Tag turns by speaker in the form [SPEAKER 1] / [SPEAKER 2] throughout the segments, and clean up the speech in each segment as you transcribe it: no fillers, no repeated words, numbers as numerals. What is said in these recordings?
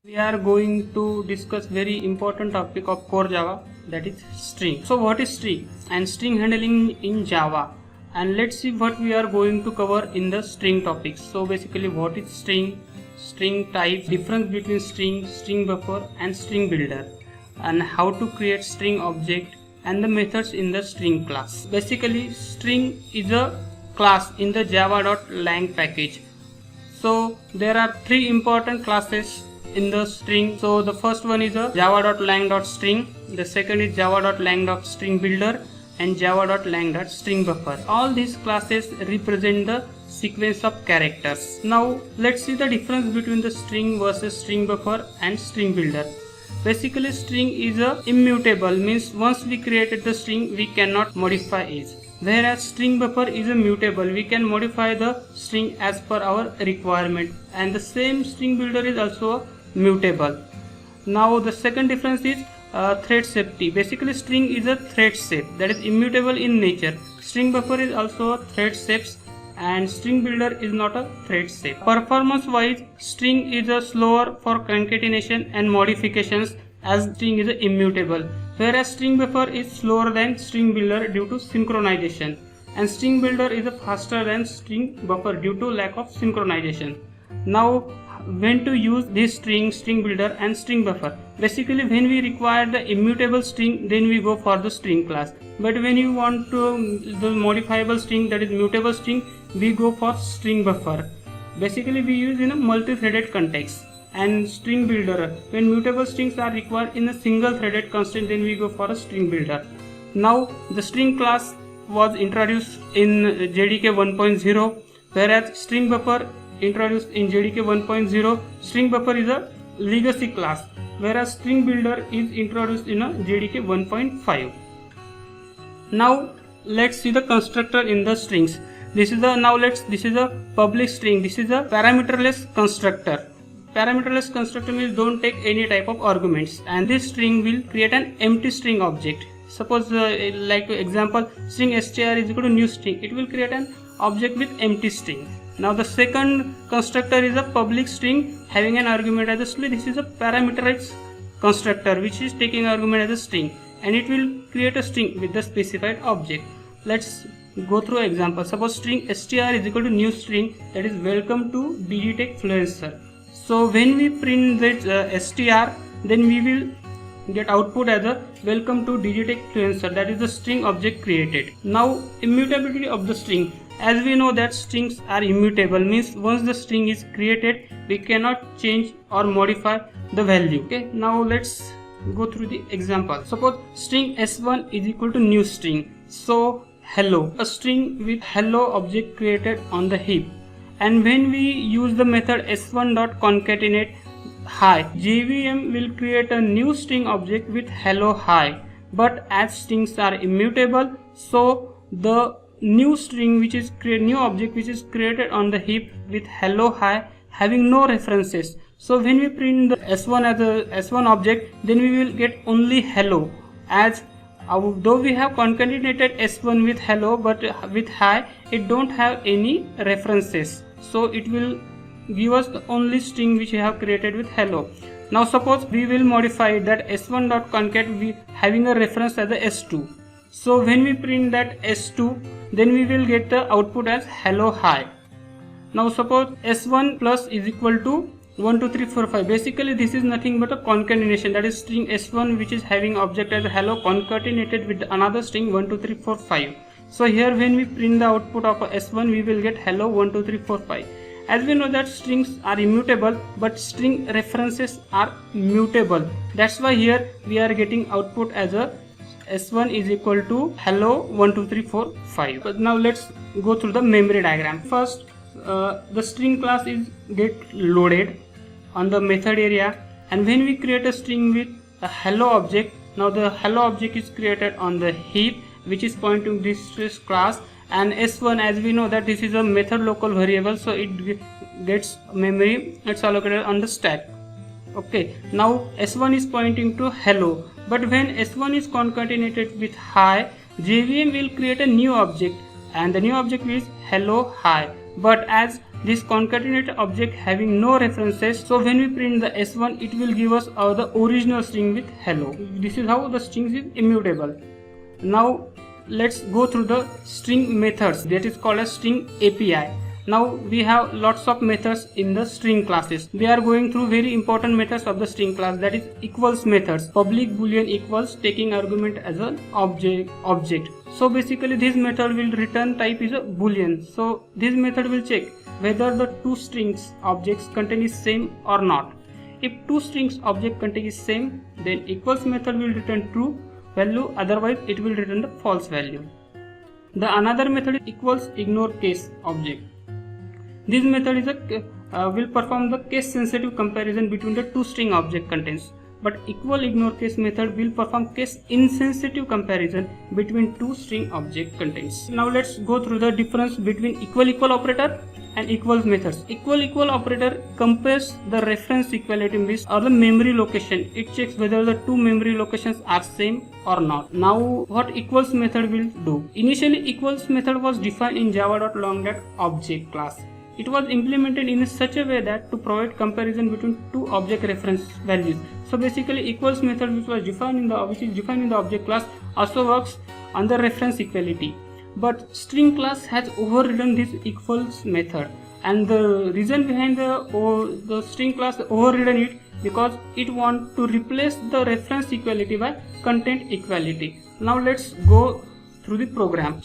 [SPEAKER 1] We are going to discuss very important topic of core Java, that is string. So what is string and string handling in Java, and let's see what we are going to cover in the string topics. So basically what is string, string types, difference between string, StringBuffer and StringBuilder, and how to create string object and the methods in the string class. Basically string is a class in the java.lang package. So there are three important classes in the string. So the first one is a java.lang.string, the second is java.lang.stringBuilder and java.lang.StringBuffer. All these classes represent the sequence of characters. Now let's see the difference between the string versus StringBuffer and StringBuilder. Basically string is a immutable, means once we created the string we cannot modify it, whereas StringBuffer is a mutable, we can modify the string as per our requirement, and the same StringBuilder is also mutable. Now the second difference is thread safety. Basically string is a thread safe, that is immutable in nature. StringBuffer is also a thread safe and StringBuilder is not a thread safe. Performance wise, string is a slower for concatenation and modifications as string is a immutable, whereas StringBuffer is slower than StringBuilder due to synchronization, and StringBuilder is faster than StringBuffer due to lack of synchronization. Now when to use this string, StringBuilder and StringBuffer? Basically when we require the immutable string, then we go for the string class, but when you want to the modifiable string, that is mutable string, we go for StringBuffer. Basically we use in a multi-threaded context. And StringBuilder, when mutable strings are required in a single threaded constraint, then we go for a StringBuilder. Now the string class was introduced in JDK 1.0, whereas StringBuffer introduced in JDK 1.0. StringBuffer is a legacy class, whereas StringBuilder is introduced in a JDK 1.5. Now let's see the constructor in the strings. This is a public string. This is a parameterless constructor. Parameterless constructor means don't take any type of arguments, and this string will create an empty string object. Suppose like example string str is equal to new string, it will create an object with empty string. Now the second constructor is a public string having an argument as a string. This is a parameterized constructor which is taking argument as a string, and it will create a string with the specified object. Let's go through example. Suppose string str is equal to new string, that is welcome to Digitech Fluencer. So when we print that str, then we will get output as a welcome to Digitech Fluencer, that is the string object created. Now immutability of the string. As we know that strings are immutable, means once the string is created we cannot change or modify the value. Okay, now let's go through the example. Suppose string s1 is equal to new string, so hello, a string with hello object created on the heap. And when we use the method s1.concatenate hi, JVM will create a new string object with hello hi, but as strings are immutable, so the new string which is new object which is created on the heap with hello hi having no references. So when we print the s1 as a s1 object, then we will get only hello, as though we have concatenated s1 with hello, but with hi it don't have any references, so it will give us the only string which we have created with hello. Now suppose we will modify that s1.concat having a reference as a s2. So when we print that s2, then we will get the output as hello hi. Now suppose s1 plus is equal to 1 2 3 4 5. Basically this is nothing but a concatenation, that is string s1 which is having object as hello concatenated with another string 1 2 3 4 5. So here when we print the output of s1, we will get hello 1 2 3 4 5. As we know that strings are immutable, but string references are mutable. That's why here we are getting output as a s1 is equal to hello 1 2 3 4 5. But now let's go through the memory diagram. First the string class is get loaded on the method area, and when we create a string with a hello object, now the hello object is created on the heap which is pointing to this class, and s1, as we know that this is a method local variable, so it gets memory, it's allocated on the stack. Okay, now s1 is pointing to hello, but when s1 is concatenated with hi, JVM will create a new object, and the new object is hello hi. But as this concatenated object having no references. So when we print the s1, it will give us the original string with hello. This is how the string is immutable. Now let's go through the string methods, that is called as string API. Now we have lots of methods in the string classes. We are going through very important methods of the string class, that is equals methods. Public boolean equals, taking argument as an object. So basically this method will return type is a boolean. So this method will check whether the two strings objects contain is same or not. If two strings object contain is same, then equals method will return true value, otherwise it will return the false value. The another method is equals ignore case object. This method is will perform the case sensitive comparison between the two string object contents, but equal ignore case method will perform case insensitive comparison between two string object contents. Now let's go through the difference between equal operator and equals methods. Equal operator compares the reference equality list or the memory location. It checks whether the two memory locations are same or not. Now what equals method will do? Initially equals method was defined in java.long.object class. It was implemented in such a way that to provide comparison between two object reference values. So basically equals method which is defined in the object class also works on the reference equality. But string class has overridden this equals method, and the reason behind the string class overridden it because it wants to replace the reference equality by content equality. Now let's go through the program.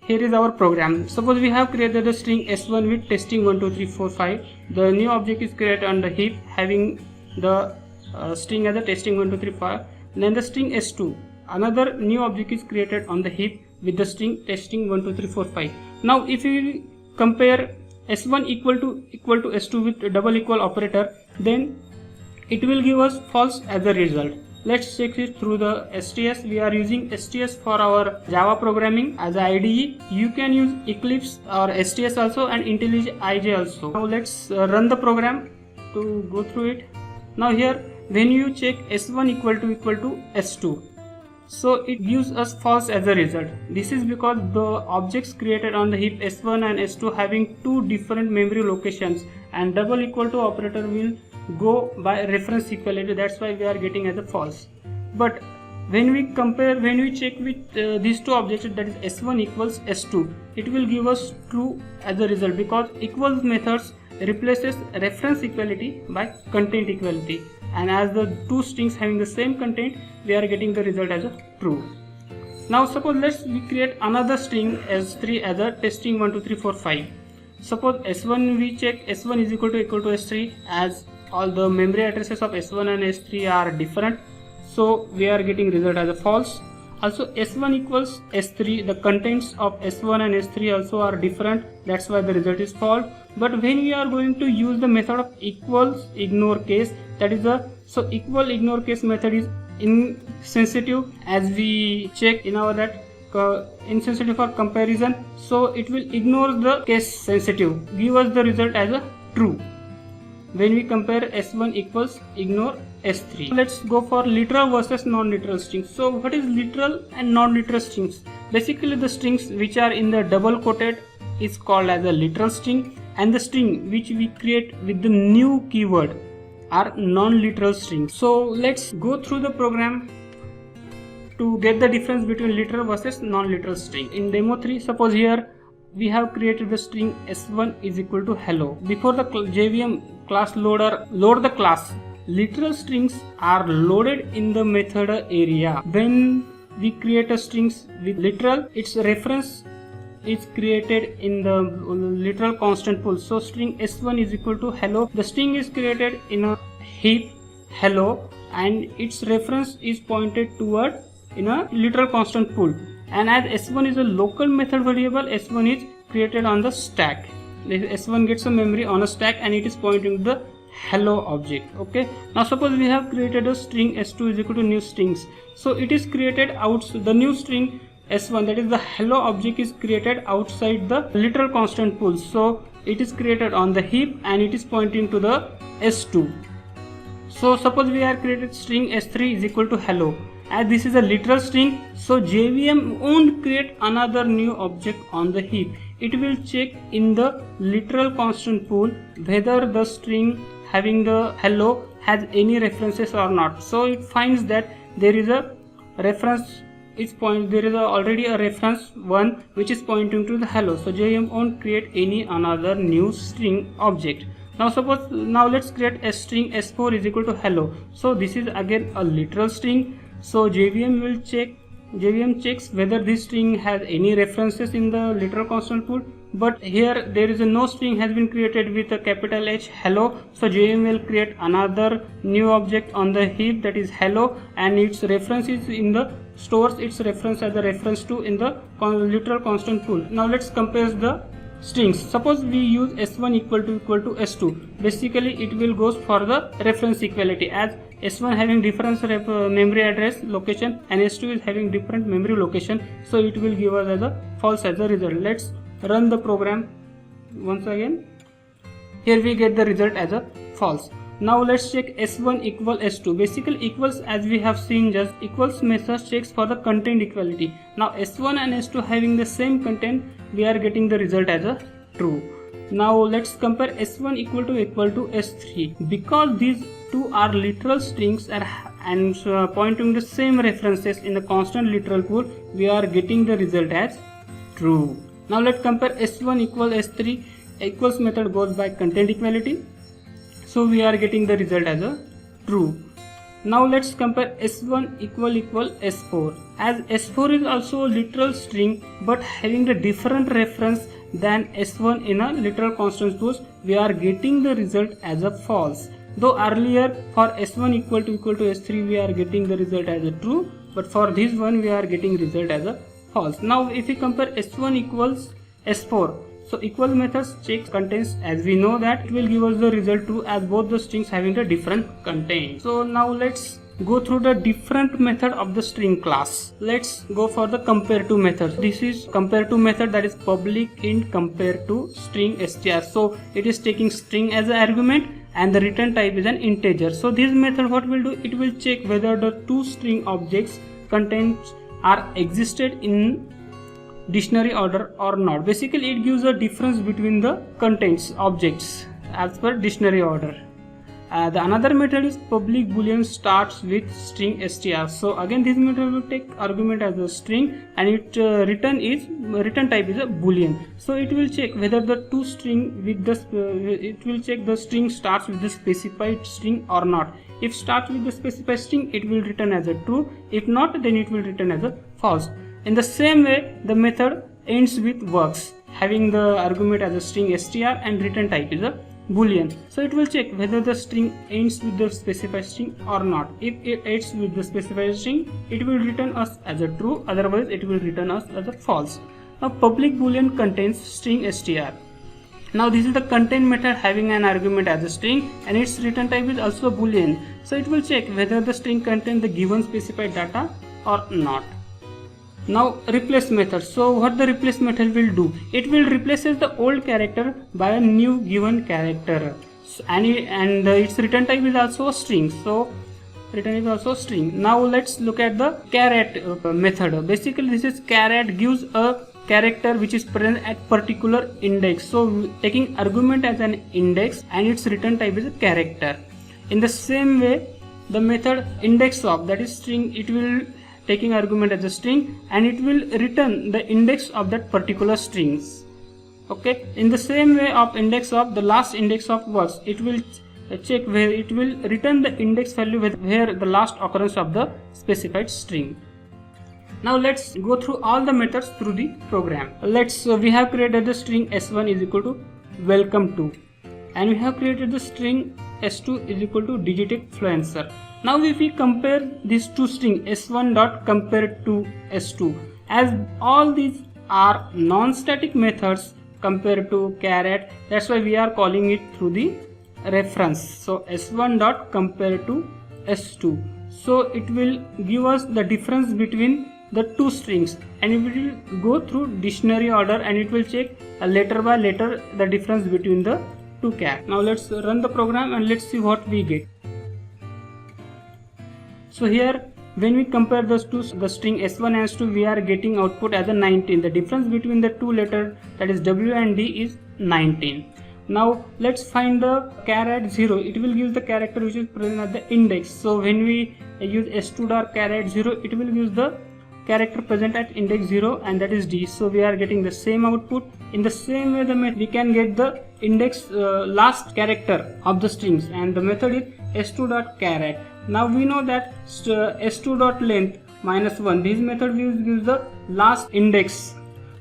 [SPEAKER 1] Here is our program. Suppose we have created a string s1 with testing 1 2 3 4 5. The new object is created on the heap having the string as a testing 1 2 3 5. Then the string s2, another new object is created on the heap with the string testing 1 2 3 4 5. Now if we compare s1 equal to s2 with double equal operator, then it will give us false as a result. Let's check it through the STS. We are using STS for our Java programming as IDE. You can use Eclipse or STS also and IntelliJ IJ also. Now let's run the program to go through it. Now here when you check s1 equal to s2, so it gives us false as a result. This is because the objects created on the heap s1 and s2 having two different memory locations, and double equal to operator will go by reference equality. That's why we are getting as a false. But when we check with these two objects, that is s1 equals s2, it will give us true as a result because equals methods replaces reference equality by content equality, and as the two strings having the same content, we are getting the result as a true. Now suppose we create another string s3 as a testing 1 2 3 4 5. Suppose s1, we check s1 is equal to s3, as all the memory addresses of s1 and s3 are different, so we are getting result as a false. Also s1 equals s3, the contents of s1 and s3 also are different, that's why the result is false. But when we are going to use the method of equals ignore case, that is equal ignore case method is insensitive, as we check in our insensitive for comparison, so it will ignore the case sensitive, give us the result as a true when we compare s1 equals ignore s3. Let's go for literal versus non-literal strings. So what is literal and non-literal strings? Basically the strings which are in the double quoted is called as a literal string, and the string which we create with the new keyword are non-literal strings. So let's go through the program to get the difference between literal versus non-literal string. In demo 3, suppose here we have created the string s1 is equal to hello. Before the JVM class loader load the class, literal strings are loaded in the method area. When we create a strings with literal, its reference is created in the literal constant pool. So string s1 is equal to hello. The string is created in a heap hello, and its reference is pointed toward in a literal constant pool. And as s1 is a local method variable, s1 is created on the stack. S1 gets a memory on a stack and it is pointing to the hello object. Okay, now suppose we have created a string s2 is equal to new strings, so it is created the new string s1, that is the hello object, is created outside the literal constant pool, so it is created on the heap and it is pointing to the s2. So suppose we have created string s3 is equal to hello. As this is a literal string, so JVM won't create another new object on the heap. it will check in the literal constant pool whether the string having the hello has any references or not. So it finds that there is a reference, there is already a reference 1 which is pointing to the hello. So JVM won't create any another new string object. Now let's create a string s4 is equal to hello. So this is again a literal string. So JVM checks whether this string has any references in the literal constant pool, but here there is no string has been created with a capital H hello. So JVM will create another new object on the heap, that is hello, and its reference is in the stores its reference as a reference to in the literal constant pool. Now let's compare the strings. Suppose we use s1 equal to s2. Basically it will goes for the reference equality, as s1 having different memory address location and s2 is having different memory location. So it will give us as a false as a result. Let's run the program once again. Here we get the result as a false. Now let's check s1 equal s2. Basically equals, as we have seen, just equals method checks for the content equality. Now s1 and s2 having the same content, we are getting the result as a true. Now let's compare s1 equal to s3. Because these two are literal strings and pointing the same references in the constant literal pool, we are getting the result as true. Now let's compare s1 equal s3. Equals method goes by content equality, so we are getting the result as a true. Now let's compare s1 equal s4. As s4 is also a literal string but having a different reference than s1 in a literal constant pool, we are getting the result as a false. Though earlier for s1 equal to s3 we are getting the result as a true, but for this one we are getting result as a false. Now if we compare s1 equals s4, so equal methods checks contents, as we know that it will give us the result true, as both the strings having a different content. So now let's go through the different method of the string class. Let's go for the compare to method. This is compare to method, that is public int compare to string str. So it is taking string as an argument and the return type is an integer. So this method what will do, it will check whether the two string objects contents are existed in dictionary order or not. Basically it gives a difference between the contents objects as per dictionary order. The another method is public boolean starts with string str. So again this method will take argument as a string and it return type is a boolean. So it will check whether the two string with the it will check the string starts with the specified string or not. If starts with the specified string, it will return as a true. If not, then it will return as a false. In the same way, the method ends with works, having the argument as a string str and return type is a boolean. So it will check whether the string ends with the specified string or not. If it ends with the specified string, it will return us as a true, otherwise it will return us as a false. Now public boolean contains string str. Now this is the content method having an argument as a string and its return type is also a boolean. So it will check whether the string contains the given specified data or not. Now replace method. So what the replace method will do? It will replaces the old character by a new given character, and its return type is also a string. So return is also a string. Now let's look at the caret method. Basically this is caret gives a character which is present at particular index. So taking argument as an index and its return type is a character. In the same way, the method index of, that is string, it will taking argument as a string and it will return the index of that particular strings. Okay, in the same way of index of, the last index of words, it will check where it will return the index value where the last occurrence of the specified string. Now let's go through all the methods through the program. We have created the string s1 is equal to welcome to, and we have created the string s2 is equal to digitecfluencer. Now if we compare these two strings s1 dot compare to s2, as all these are non-static methods compared to caret, that's why we are calling it through the reference. So s1 dot compare to s2, so it will give us the difference between the two strings and it will go through dictionary order and it will check letter by letter the difference between the two char. Now let's run the program and let's see what we get. So here when we compare those two, the string s1 and s2, we are getting output as a 19. The difference between the two letters, that is w and d, is 19. Now let's find the char at 0. It will give the character which is present at the index. So when we use s2 dot char at 0, it will use the character present at index 0, and that is d. So we are getting the same output. In the same way, we can get the index last character of the strings, and the method is s2 dot char at. Now we know that s2 dot length minus 1. This method will give the last index,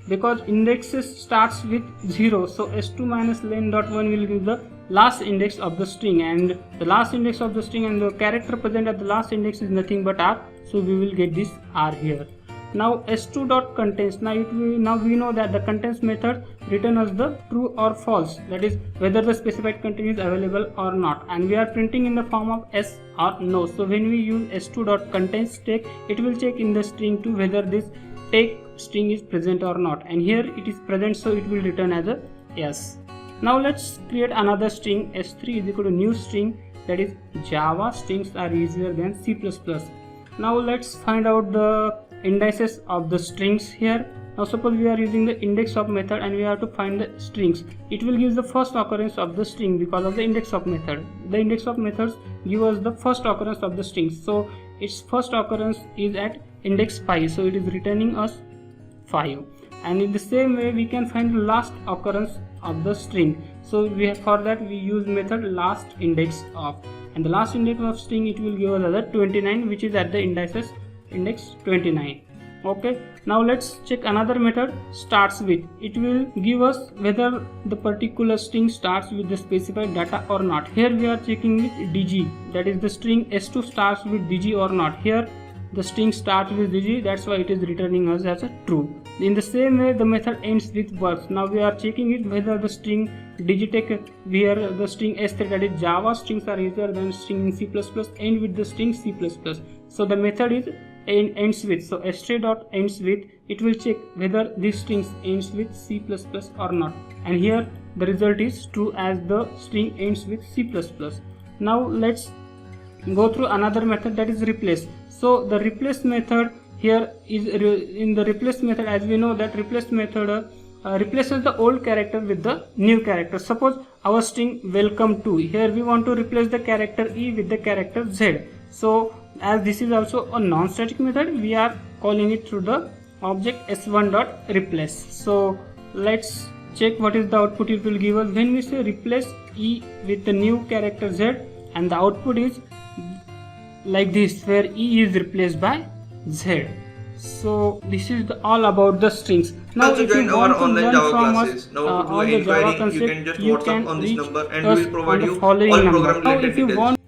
[SPEAKER 1] because indexes starts with 0. So s2 minus length dot 1 will give the last index of the string, and the last index of the string and the character present at the last index is nothing but r. So we will get this r here. Now s2 dot contains. Now we know that the contains method return us the true or false, that is whether the specified content is available or not, and we are printing in the form of yes or no. So when we use s2 dot contains take, it will check in the string to whether this take string is present or not, and here it is present, so it will return as a yes. Now let's create another string. s3 is equal to new string, that is Java strings are easier than C++. Now let's find out the indices of the strings here. Now suppose we are using the index of method and we have to find the strings. It will give the first occurrence of the string because of the index of method. The index of methods give us the first occurrence of the strings. So its first occurrence is at index 5, so it is returning us 5. And in the same way we can find the last occurrence of the string. So for that we use method last index of, and the last index of string it will give us as a 29, which is at the index 29. Okay, now let's check another method starts with. It will give us whether the particular string starts with the specified data or not. Here we are checking with dg, that is the string s2 starts with dg or not. Here the string starts with dg, that's why it is returning us as a true. In the same way the method ends with words. Now we are checking it whether the string digitech, where the string s3, that is Java strings are easier than string in C++, end with the string C++. So the method is ends with, so s3 dot ends with, it will check whether this string ends with C++ or not, and here the result is true as the string ends with C++. Now let's go through another method, that is replace. So the replace method here is in the replace method, as we know that replace method replaces the old character with the new character. Suppose our string welcome to, here we want to replace the character e with the character z. So as this is also a non-static method, we are calling it through the object s1 dot replace. So let's check what is the output it will give us when we say replace e with the new character z, and the output is like this, where e is replaced by z. So this is all about the strings. Now if you want to learn from us all the Java concept, you can reach us on the following number. Now if you want